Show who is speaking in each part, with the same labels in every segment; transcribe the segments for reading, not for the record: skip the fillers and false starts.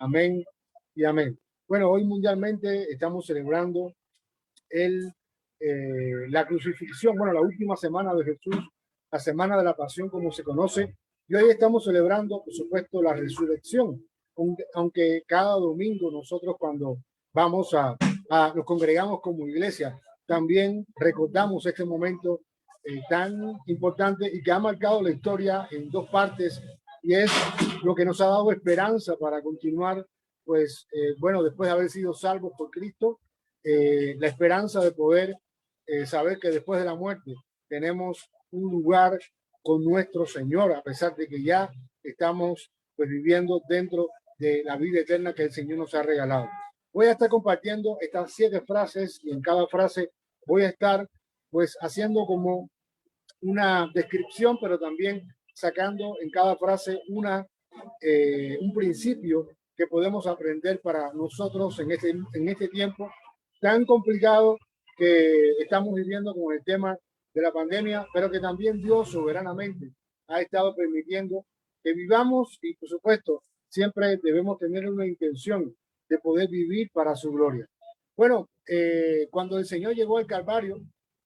Speaker 1: Amén y amén. Bueno, hoy mundialmente estamos celebrando el, la crucifixión, bueno, la última semana de Jesús, la semana de la pasión como se conoce, y hoy estamos celebrando, por supuesto, la resurrección, aunque cada domingo nosotros cuando vamos nos congregamos como iglesia, también recordamos este momento tan importante y que ha marcado la historia en dos partes, y es lo que nos ha dado esperanza para continuar, pues, bueno, después de haber sido salvos por Cristo, la esperanza de poder saber que después de la muerte tenemos un lugar con nuestro Señor, a pesar de que ya estamos pues viviendo dentro de la vida eterna que el Señor nos ha regalado. Voy a estar compartiendo estas 7 frases y en cada frase voy a estar pues haciendo como una descripción, pero también sacando en cada frase un principio que podemos aprender para nosotros en este tiempo tan complicado que estamos viviendo con el tema de la pandemia, pero que también Dios soberanamente ha estado permitiendo que vivamos y, por supuesto, siempre debemos tener una intención de poder vivir para su gloria. Bueno, cuando el Señor llegó al Calvario,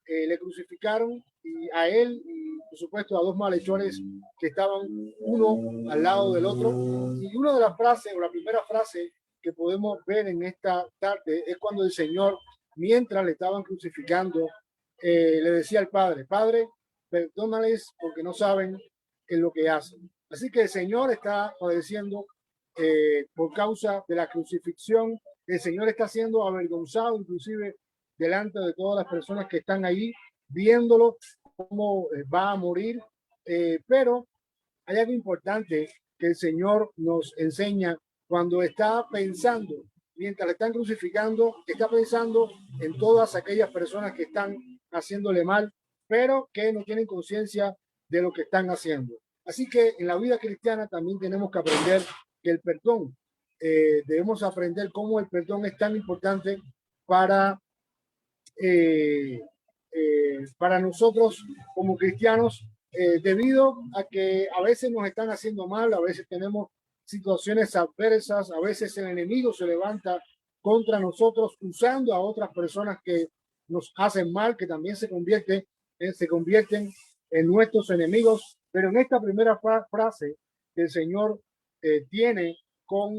Speaker 1: le crucificaron y a él y, por supuesto, a dos malhechores que estaban uno al lado del otro. Y una de las frases, o la primera frase que podemos ver en esta tarde es cuando el Señor, mientras le estaban crucificando, le decía al Padre, Padre, perdónales porque no saben en lo que hacen. Así que el Señor está padeciendo por causa de la crucifixión. El Señor está siendo avergonzado, inclusive delante de todas las personas que están ahí viéndolo, cómo va a morir. Pero hay algo importante que el Señor nos enseña cuando está pensando, mientras le están crucificando, está pensando en todas aquellas personas que están haciéndole mal, pero que no tienen conciencia de lo que están haciendo. Así que en la vida cristiana también tenemos que aprender que el perdón, debemos aprender cómo el perdón es tan importante para eh, para nosotros como cristianos, debido a que a veces nos están haciendo mal, a veces tenemos situaciones adversas, a veces el enemigo se levanta contra nosotros usando a otras personas que nos hacen mal, que también se convierten en nuestros enemigos. Pero en esta primera frase que el Señor tiene con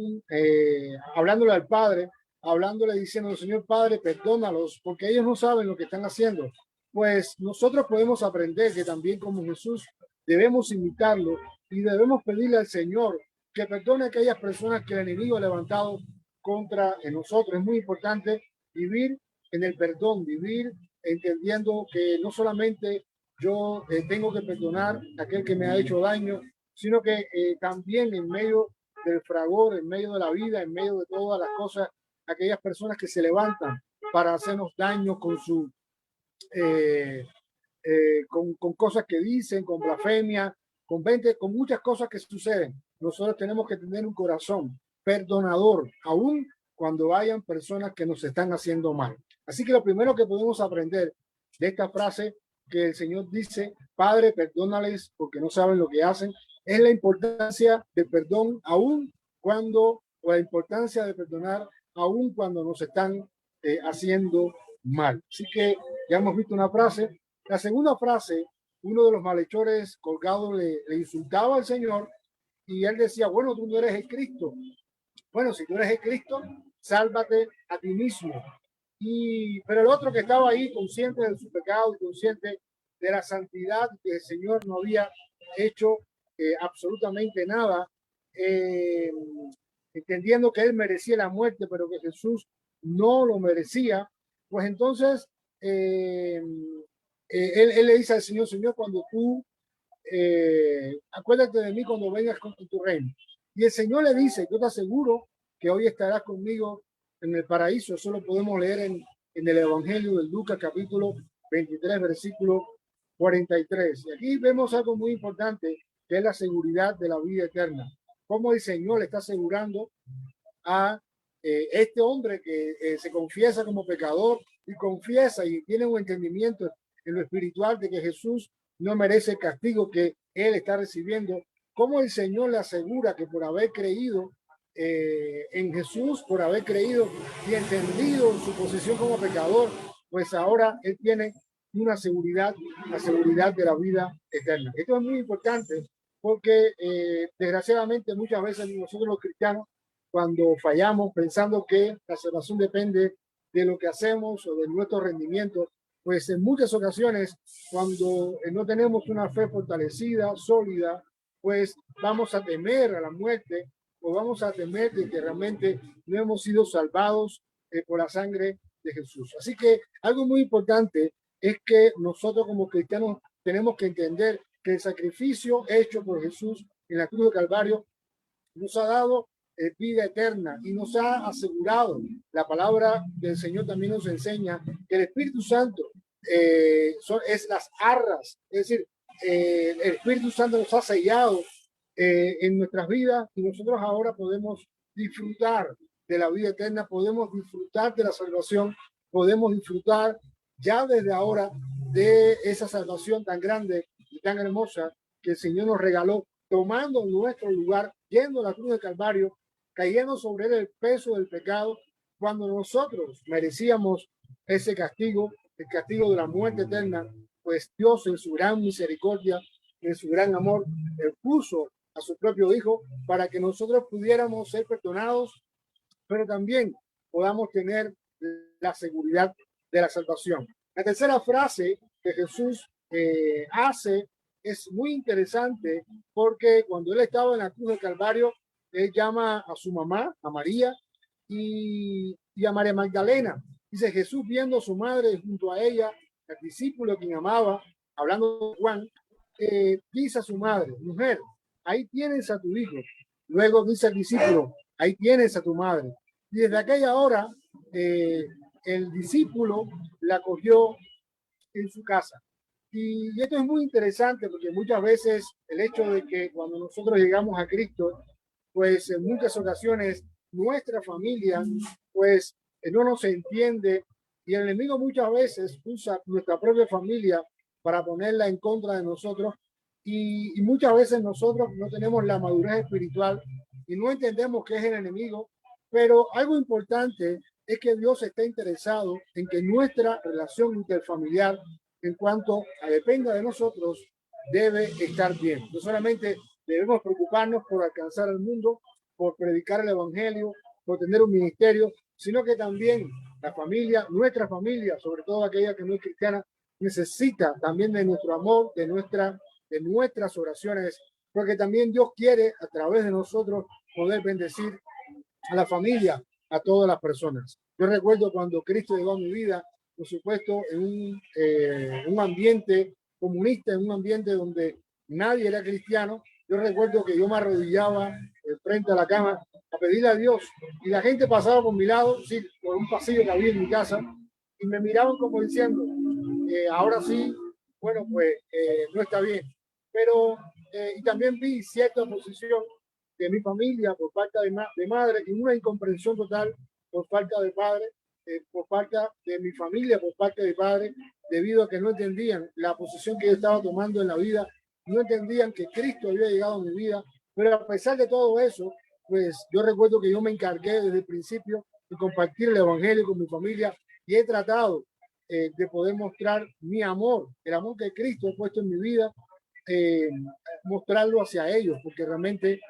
Speaker 1: hablándole al Padre, hablándole diciendo, Señor Padre, perdónalos porque ellos no saben lo que están haciendo. Pues nosotros podemos aprender que también como Jesús debemos imitarlo y debemos pedirle al Señor que perdone a aquellas personas que el enemigo ha levantado contra nosotros. Es muy importante vivir en el perdón, vivir entendiendo que no solamente yo tengo que perdonar a aquel que me ha hecho daño, sino que también en medio del fragor, en medio de la vida, en medio de todas las cosas, aquellas personas que se levantan para hacernos daño con eh, con cosas que dicen, con blasfemia, con muchas cosas que suceden. Nosotros tenemos que tener un corazón perdonador, aún cuando hayan personas que nos están haciendo mal. Así que lo primero que podemos aprender de esta frase que el Señor dice, Padre, perdónales porque no saben lo que hacen, es la importancia del perdón, aún cuando, o la importancia de perdonar, aún cuando nos están haciendo mal. Así que ya hemos visto una frase. La segunda frase, uno de los malhechores colgados le insultaba al Señor y él decía, bueno, tú no eres el Cristo. Bueno, si tú eres el Cristo, sálvate a ti mismo. Pero el otro que estaba ahí, consciente de su pecado y consciente de la santidad, que el Señor no había hecho absolutamente nada, eh, entendiendo que él merecía la muerte, pero que Jesús no lo merecía, pues entonces él le dice al Señor, Señor, cuando tú, acuérdate de mí cuando vengas con tu reino. Y el Señor le dice, yo te aseguro que hoy estarás conmigo en el paraíso. Eso lo podemos leer en el Evangelio de Lucas, capítulo 23, versículo 43. Y aquí vemos algo muy importante, que es la seguridad de la vida eterna. Cómo el Señor le está asegurando a este hombre que se confiesa como pecador y confiesa y tiene un entendimiento en lo espiritual de que Jesús no merece el castigo que él está recibiendo, como el Señor le asegura que por haber creído en Jesús, por haber creído y entendido su posición como pecador, pues ahora él tiene una seguridad, la seguridad de la vida eterna. Esto es muy importante porque desgraciadamente muchas veces nosotros los cristianos, cuando fallamos pensando que la salvación depende de lo que hacemos o de nuestro rendimiento, pues en muchas ocasiones cuando no tenemos una fe fortalecida, sólida, pues vamos a temer a la muerte o vamos a temer de que realmente no hemos sido salvados por la sangre de Jesús. Así que algo muy importante es que nosotros como cristianos tenemos que entender que el sacrificio hecho por Jesús en la cruz de Calvario nos ha dado vida eterna y nos ha asegurado. La palabra del Señor también nos enseña que el Espíritu Santo es las arras, es decir, el Espíritu Santo nos ha sellado en nuestras vidas y nosotros ahora podemos disfrutar de la vida eterna, podemos disfrutar de la salvación, podemos disfrutar ya desde ahora de esa salvación tan grande y tan hermosa que el Señor nos regaló, tomando nuestro lugar, yendo a la cruz del Calvario, cayendo sobre él el peso del pecado, cuando nosotros merecíamos ese castigo, el castigo de la muerte eterna, pues Dios en su gran misericordia, en su gran amor, puso a su propio Hijo para que nosotros pudiéramos ser perdonados, pero también podamos tener la seguridad de la salvación. La tercera frase que Jesús hace es muy interesante porque cuando él estaba en la cruz del Calvario, él llama a su mamá, a María y a María Magdalena. Dice Jesús viendo a su madre junto a ella, el discípulo quien amaba, hablando de Juan, dice a su madre, mujer, ahí tienes a tu hijo. Luego dice al discípulo, ahí tienes a tu madre. Y desde aquella hora, el discípulo la cogió en su casa. Y esto es muy interesante porque muchas veces el hecho de que cuando nosotros llegamos a Cristo, pues en muchas ocasiones nuestra familia, pues no nos entiende y el enemigo muchas veces usa nuestra propia familia para ponerla en contra de nosotros y muchas veces nosotros no tenemos la madurez espiritual y no entendemos qué es el enemigo, pero algo importante es que Dios está interesado en que nuestra relación interfamiliar en cuanto a dependa de nosotros debe estar bien. No solamente debemos preocuparnos por alcanzar al mundo, por predicar el evangelio, por tener un ministerio, sino que también la familia, nuestra familia, sobre todo aquella que no es cristiana, necesita también de nuestro amor, de nuestras oraciones, porque también Dios quiere a través de nosotros poder bendecir a la familia, a todas las personas. Yo recuerdo cuando Cristo llegó a mi vida, por supuesto, en un ambiente comunista, en un ambiente donde nadie era cristiano. Yo recuerdo que yo me arrodillaba frente a la cama a pedirle a Dios y la gente pasaba por mi lado, sí, por un pasillo que había en mi casa y me miraban como diciendo, ahora sí, bueno, pues no está bien. Pero, y también vi cierta oposición de mi familia por falta de madre y una incomprensión total por falta de padre, por falta de mi familia, por parte de padre, debido a que no entendían la posición que yo estaba tomando en la vida, no entendían que Cristo había llegado a mi vida, pero a pesar de todo eso, pues yo recuerdo que yo me encargué desde el principio de compartir el evangelio con mi familia y he tratado de poder mostrar mi amor, el amor que Cristo ha puesto en mi vida, mostrarlo hacia ellos, porque realmente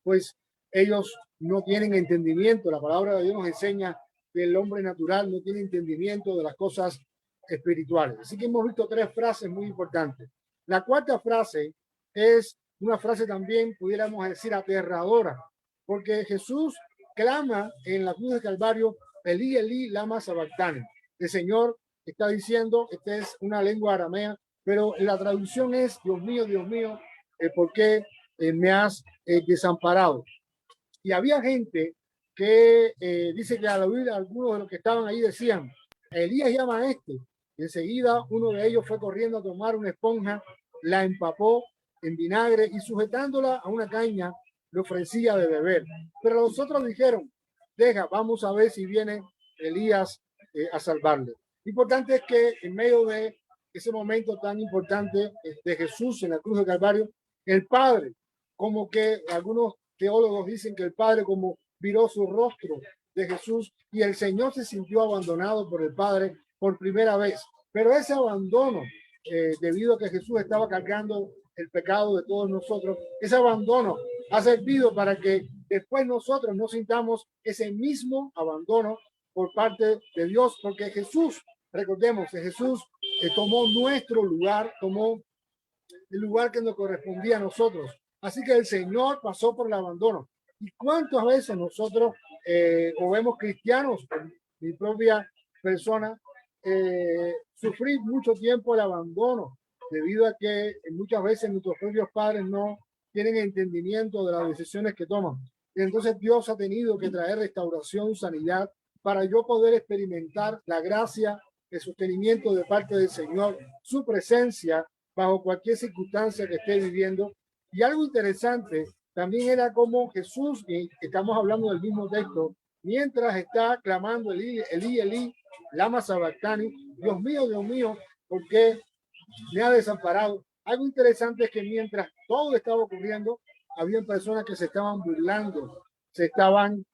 Speaker 1: pues ellos no tienen entendimiento. La palabra de Dios nos enseña que el hombre natural no tiene entendimiento de las cosas espirituales. Así que hemos visto tres frases muy importantes. La cuarta frase es una frase también, pudiéramos decir, aterradora, porque Jesús clama en la cruz del Calvario, Elí, Elí, lama sabactani. El Señor está diciendo, esta es una lengua aramea, pero la traducción es, Dios mío, ¿por qué me has desamparado? Y había gente que dice que al oír a algunos de los que estaban ahí decían, Elías llama a este. Y enseguida uno de ellos fue corriendo a tomar una esponja, la empapó en vinagre y sujetándola a una caña le ofrecía de beber. Pero los otros dijeron, deja, vamos a ver si viene Elías a salvarle. Lo importante es que en medio de ese momento tan importante de Jesús en la cruz del Calvario, el Padre, como que algunos teólogos dicen que el Padre como viró su rostro de Jesús y el Señor se sintió abandonado por el Padre por primera vez. Pero ese abandono, debido a que Jesús estaba cargando el pecado de todos nosotros, ese abandono ha servido para que después nosotros no sintamos ese mismo abandono por parte de Dios, porque Jesús, recordemos que Jesús tomó nuestro lugar, tomó el lugar que nos correspondía a nosotros. Así que el Señor pasó por el abandono. ¿Y cuántas veces nosotros, o vemos cristianos, mi propia persona, sufrir mucho tiempo el abandono, debido a que muchas veces nuestros propios padres no tienen entendimiento de las decisiones que toman? Y entonces Dios ha tenido que traer restauración, sanidad, para yo poder experimentar la gracia, el sostenimiento de parte del Señor, su presencia bajo cualquier circunstancia que esté viviendo. Y algo interesante también era como Jesús, y estamos hablando del mismo texto, mientras está clamando Elí, Elí, Elí, lama sabactani, Dios mío, ¿por qué me ha desamparado? Algo interesante es que mientras todo estaba ocurriendo, había personas que se estaban burlando, se estaban,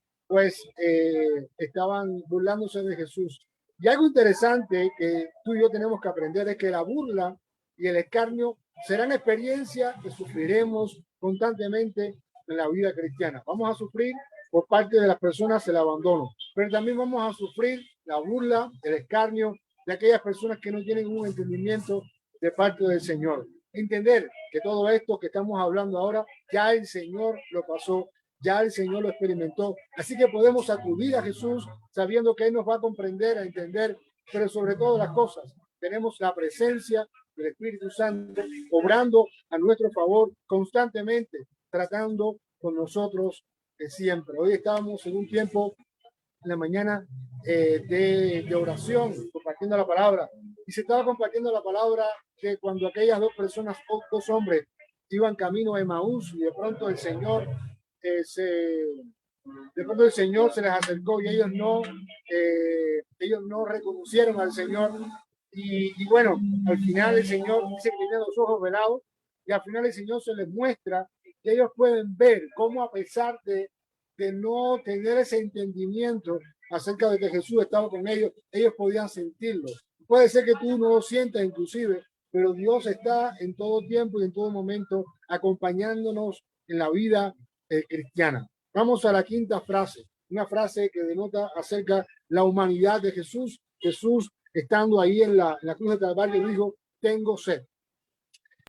Speaker 1: estaban burlándose de Jesús. Y algo interesante que tú y yo tenemos que aprender es que la burla y el escarnio serán experiencias que sufriremos constantemente en la vida cristiana. Vamos a sufrir por parte de las personas el abandono, pero también vamos a sufrir la burla, el escarnio de aquellas personas que no tienen un entendimiento de parte del Señor. Entender que todo esto que estamos hablando ahora, ya el Señor lo pasó, ya el Señor lo experimentó. Así que podemos acudir a Jesús sabiendo que Él nos va a comprender, a entender, pero sobre todo las cosas, tenemos la presencia del Espíritu Santo obrando a nuestro favor constantemente, tratando con nosotros siempre. Hoy estábamos en un tiempo en la mañana de oración, compartiendo la palabra, y se estaba compartiendo la palabra que cuando aquellas dos personas, dos hombres, iban camino a Emaús y de pronto el Señor se les acercó y ellos no reconocieron al Señor. Y bueno, al final el Señor dice que tiene los ojos velados y al final el Señor se les muestra que ellos pueden ver cómo, a pesar de no tener ese entendimiento acerca de que Jesús estaba con ellos, ellos podían sentirlo. Puede ser que tú no lo sientas inclusive, pero Dios está en todo tiempo y en todo momento acompañándonos en la vida cristiana. Vamos a la quinta frase, una frase que denota acerca de la humanidad de Jesús. Jesús, estando ahí en la cruz de Calvario, dijo, tengo sed.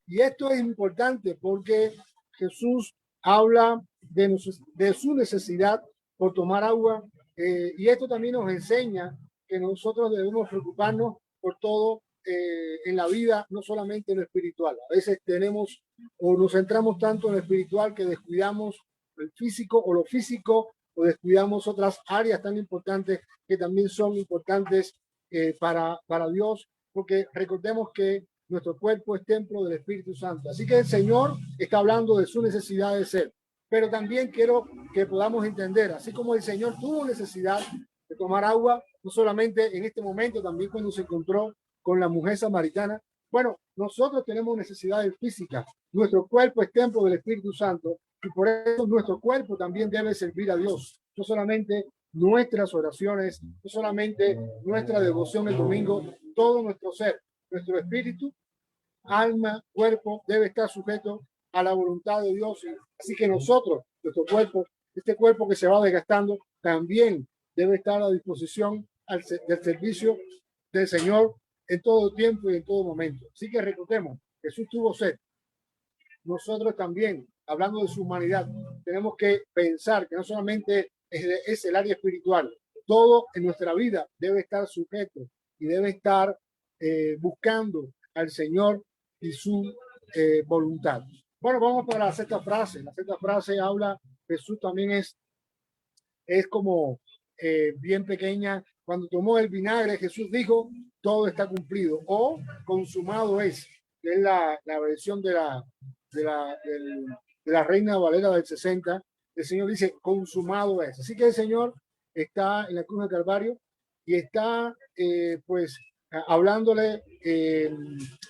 Speaker 1: Y esto es importante porque Jesús habla de su necesidad por tomar agua, y esto también nos enseña que nosotros debemos preocuparnos por todo en la vida, no solamente en lo espiritual. A veces tenemos o nos centramos tanto en lo espiritual que descuidamos el físico o lo físico, o descuidamos otras áreas tan importantes que también son importantes para Dios, porque recordemos que nuestro cuerpo es templo del Espíritu Santo. Así que el Señor está hablando de su necesidad de ser. Pero también quiero que podamos entender, así como el Señor tuvo necesidad de tomar agua, no solamente en este momento, también cuando se encontró con la mujer samaritana. Bueno, nosotros tenemos necesidades físicas. Nuestro cuerpo es templo del Espíritu Santo y por eso nuestro cuerpo también debe servir a Dios. No solamente nuestras oraciones, no solamente nuestra devoción el domingo, todo nuestro ser, nuestro espíritu, alma, cuerpo debe estar sujeto a la voluntad de Dios. Así que nosotros, nuestro cuerpo, este cuerpo que se va desgastando, también debe estar a disposición del servicio del Señor en todo tiempo y en todo momento. Así que recordemos, Jesús tuvo sed. Nosotros también, hablando de su humanidad, tenemos que pensar que no solamente es el área espiritual, todo en nuestra vida debe estar sujeto y debe estar buscando al Señor y su voluntad. Bueno, vamos para la sexta frase. La sexta frase habla, Jesús también es como bien pequeña. Cuando tomó el vinagre, Jesús dijo, todo está cumplido o consumado es la versión de la Reina Valera del 60. El Señor dice, consumado es. Así que el Señor está en la cruz del Calvario y está hablándole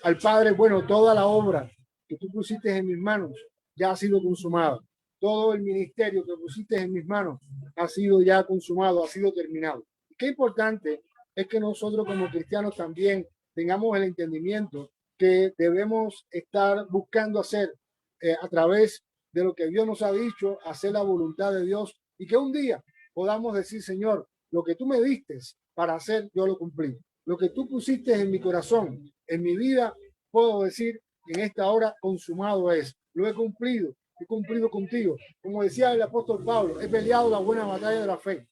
Speaker 1: al Padre, bueno, toda la obra que tú pusiste en mis manos ya ha sido consumada. todo el ministerio que pusiste en mis manos ha sido ya consumado, ha sido terminado. Qué importante es que nosotros como cristianos también tengamos el entendimiento que debemos estar buscando hacer a través de lo que Dios nos ha dicho, hacer la voluntad de Dios, y que un día podamos decir, Señor, lo que tú me diste para hacer, yo lo cumplí. Lo que tú pusiste en mi corazón, en mi vida, puedo decir en esta hora consumado es. Lo he cumplido contigo. Como decía el apóstol Pablo, he peleado la buena batalla de la fe.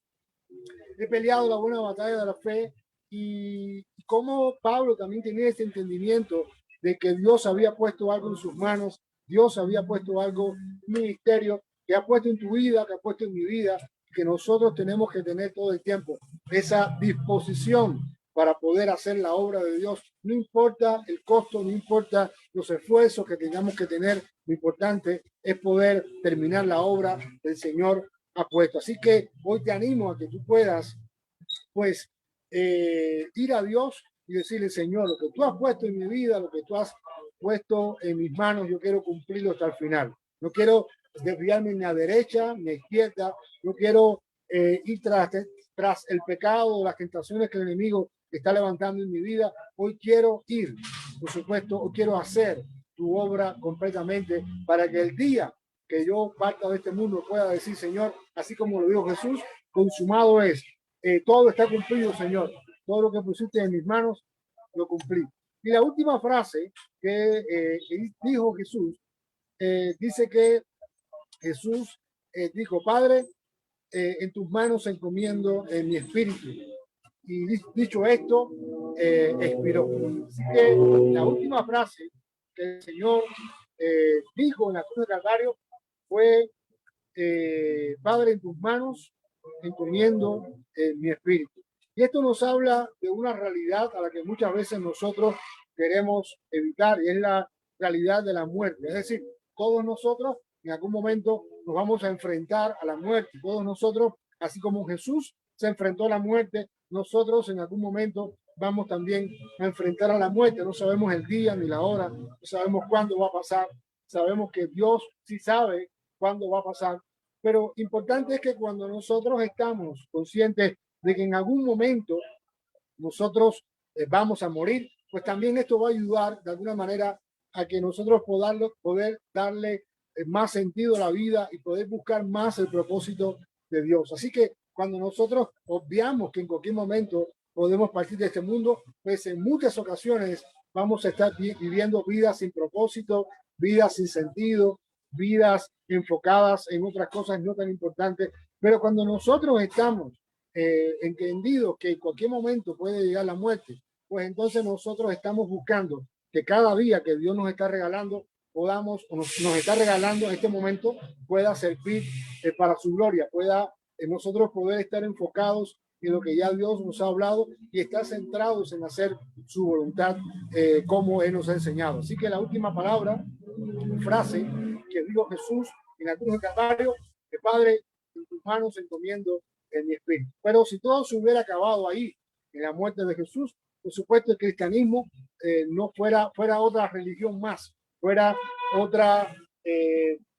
Speaker 1: He peleado la buena batalla de la fe, y como Pablo también tenía este entendimiento de que Dios había puesto algo en sus manos, Dios había puesto algo, un ministerio que ha puesto en tu vida, que ha puesto en mi vida, que nosotros tenemos que tener todo el tiempo esa disposición para poder hacer la obra de Dios. No importa el costo, no importa los esfuerzos que tengamos que tener, lo importante es poder terminar la obra del Señor ha puesto. Así que hoy te animo a que tú puedas, pues, ir a Dios y decirle, Señor, lo que tú has puesto en mi vida, lo que tú has puesto en mis manos, yo quiero cumplirlo hasta el final. No quiero desviarme ni a derecha ni a izquierda. No quiero ir tras el pecado o las tentaciones que el enemigo está levantando en mi vida. Hoy quiero ir, por supuesto, hoy quiero hacer tu obra completamente para que el día que yo parta de este mundo pueda decir, Señor, así como lo dijo Jesús, consumado es. Todo está cumplido, Señor. Todo lo que pusiste en mis manos, lo cumplí. Y la última frase que dijo Jesús, dice que Jesús dijo, Padre, en tus manos encomiendo mi espíritu. Y dicho esto, expiró. Así que la última frase que el Señor dijo en la cruz de Calvario fue, Padre, en tus manos encomiendo mi espíritu. Y esto nos habla de una realidad a la que muchas veces nosotros queremos evitar, y es la realidad de la muerte. Es decir, todos nosotros en algún momento nos vamos a enfrentar a la muerte. Todos nosotros, así como Jesús se enfrentó a la muerte, nosotros en algún momento vamos también a enfrentar a la muerte. No sabemos el día ni la hora, no sabemos cuándo va a pasar. Sabemos que Dios sí sabe cuándo va a pasar, pero importante es que cuando nosotros estamos conscientes de que en algún momento nosotros vamos a morir, pues también esto va a ayudar de alguna manera a que nosotros poder darle más sentido a la vida y poder buscar más el propósito de Dios. Así que cuando nosotros obviamos que en cualquier momento podemos partir de este mundo, pues en muchas ocasiones vamos a estar viviendo vidas sin propósito, vidas sin sentido, vidas enfocadas en otras cosas no tan importantes. Pero cuando nosotros estamos entendidos que en cualquier momento puede llegar la muerte, pues entonces nosotros estamos buscando que cada día que Dios nos está regalando podamos, o nos está regalando en este momento, pueda servir para su gloria, pueda nosotros poder estar enfocados en lo que ya Dios nos ha hablado y estar centrados en hacer su voluntad como Él nos ha enseñado. Así que la última palabra, frase que dijo Jesús en la cruz de Calvario, que Padre, en tus manos encomiendo en mi espíritu. Pero si todo se hubiera acabado ahí, en la muerte de Jesús, por supuesto el cristianismo no fuera otra religión más, fuera otra,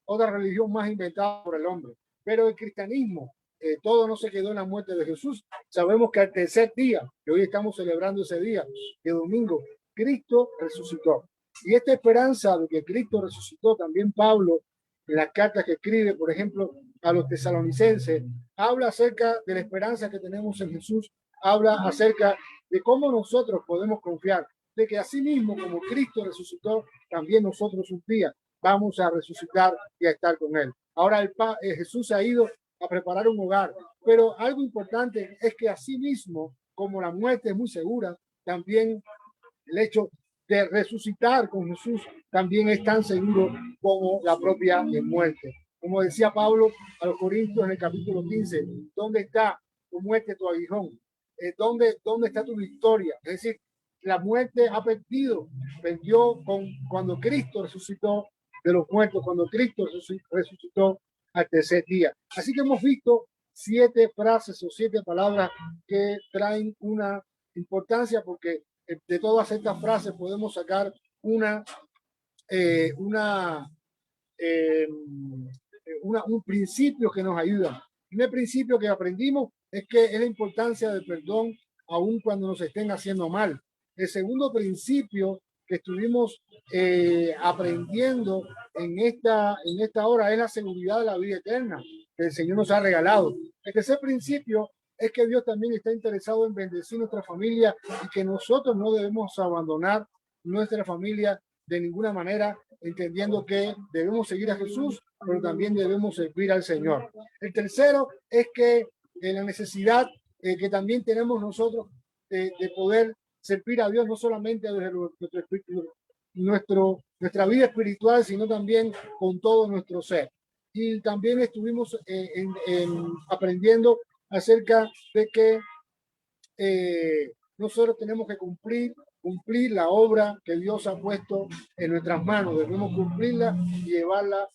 Speaker 1: otra religión más inventada por el hombre. Pero el cristianismo, todo no se quedó en la muerte de Jesús. Sabemos que al tercer día, que hoy estamos celebrando ese día, de domingo, Cristo resucitó. Y esta esperanza de que Cristo resucitó, también Pablo, en las cartas que escribe, por ejemplo, a los tesalonicenses, habla acerca de la esperanza que tenemos en Jesús, habla acerca de cómo nosotros podemos confiar, de que así mismo como Cristo resucitó, también nosotros un día vamos a resucitar y a estar con Él. Ahora Jesús ha ido a preparar un hogar, pero algo importante es que así mismo, como la muerte es muy segura, también el hecho de resucitar con Jesús también es tan seguro como la propia muerte. Como decía Pablo a los Corintios en el capítulo 15, ¿dónde está tu muerte, tu aguijón? ¿Dónde está tu victoria? Es decir, la muerte ha perdió cuando Cristo resucitó de los muertos, cuando Cristo resucitó al tercer día. Así que hemos visto 7 frases o 7 palabras que traen una importancia, porque de todas estas frases podemos sacar una, eh, un principio que nos ayuda. El primer principio que aprendimos es que es la importancia del perdón aun cuando nos estén haciendo mal. El segundo principio que estuvimos aprendiendo en esta hora es la seguridad de la vida eterna que el Señor nos ha regalado. El tercer principio es que Dios también está interesado en bendecir nuestra familia y que nosotros no debemos abandonar nuestra familia de ninguna manera, entendiendo que debemos seguir a Jesús, pero también debemos servir al Señor. El tercero es que la necesidad que también tenemos nosotros de poder servir a Dios, no solamente desde nuestra vida espiritual, sino también con todo nuestro ser. Y también estuvimos aprendiendo acerca de que nosotros tenemos que cumplir la obra que Dios ha puesto en nuestras manos. Debemos cumplirla y llevarla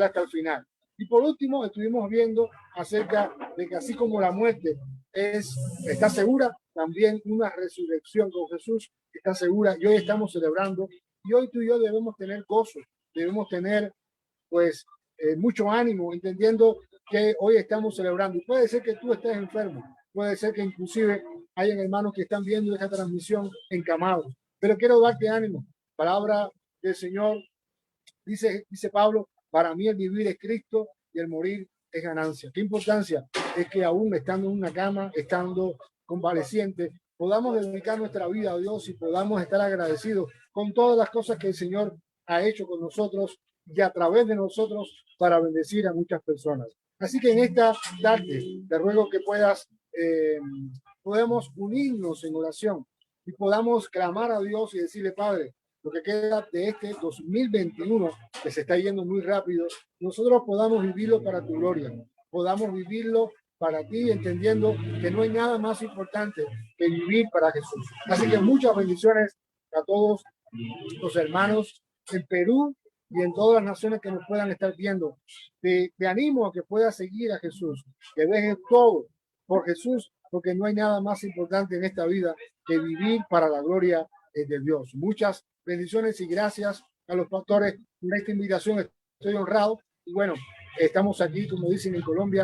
Speaker 1: hasta el final. Y por último, estuvimos viendo acerca de que así como la muerte está segura, también una resurrección con Jesús está segura. Y hoy estamos celebrando, y hoy tú y yo debemos tener gozo, debemos tener pues mucho ánimo, entendiendo que hoy estamos celebrando. Y puede ser que tú estés enfermo, puede ser que inclusive hayan hermanos que están viendo esta transmisión encamados, pero quiero darte ánimo. Palabra del Señor, dice Pablo, para mí el vivir es Cristo y el morir es ganancia. Qué importancia es que aún estando en una cama, estando convaleciente, podamos dedicar nuestra vida a Dios y podamos estar agradecidos con todas las cosas que el Señor ha hecho con nosotros y a través de nosotros para bendecir a muchas personas. Así que en esta tarde te ruego que podamos unirnos en oración y podamos clamar a Dios y decirle, Padre, lo que queda de este 2021, que se está yendo muy rápido, nosotros podamos vivirlo para tu gloria, podamos vivirlo para ti, entendiendo que no hay nada más importante que vivir para Jesús. Así que muchas bendiciones a todos los hermanos en Perú y en todas las naciones que nos puedan estar viendo. Te animo a que puedas seguir a Jesús, que dejes todo por Jesús, porque no hay nada más importante en esta vida que vivir para la gloria de Dios. Muchas bendiciones y gracias a los pastores por esta invitación. Estoy honrado y bueno, estamos aquí, como dicen en Colombia,